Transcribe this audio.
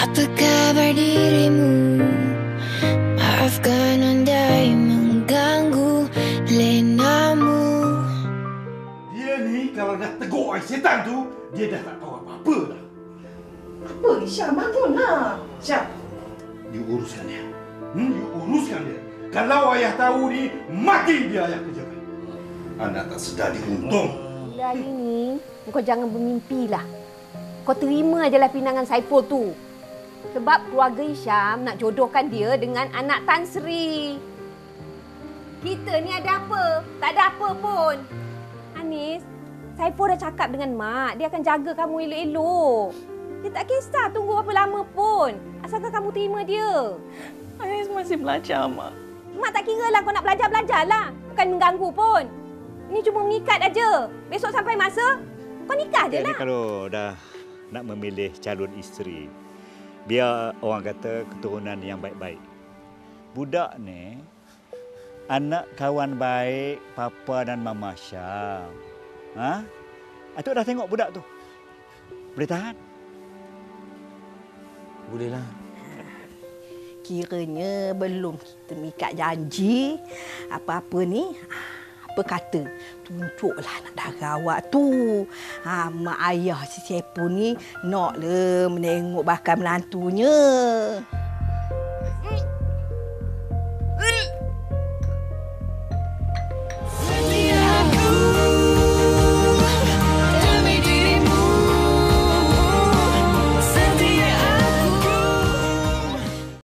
Apa kabar dirimu? Maafkan andai mengganggu lenamu. Dia ni kalau dah tegur ai setan tu, dia dah tak tahu apa-apa dah. Apa Syam? Bangunlah. Syam. You uruskan dia. You uruskan dia. Kalau ayah tahu ni, mati dia ayah kerjakan. Anak tak sedar diuntung. Bila hari ni, kau jangan bermimpilah. Kau terima ajalah pinangan Saiful tu. Sebab keluarga Hisham nak jodohkan dia dengan anak Tan Sri. Kita ni ada apa? Tak ada apa pun. Anis, Saiful dah cakap dengan Mak. Dia akan jaga kamu elok-elok. Dia tak kisah tunggu berapa lama pun. Asalkan kamu terima dia. Anis masih belajar, Mak. Mak tak kira lah kau nak belajar-belajarlah. Bukan mengganggu pun. Ini cuma mengikat aja. Besok sampai masa, kau nikah je lah. Jadi kalau dah nak memilih calon isteri, biar orang kata keturunan yang baik-baik. Budak ni, anak kawan baik Papa dan Mama Syam. Ha? Atuk dah tengok budak tu. Boleh tahan? Bolehlah. Kiranya belum kita mengikat janji apa-apa ni. Apa kata tunjuklah nak darah awak tu. Mak ayah si Saiful ni naklah menengok bakal menantunya.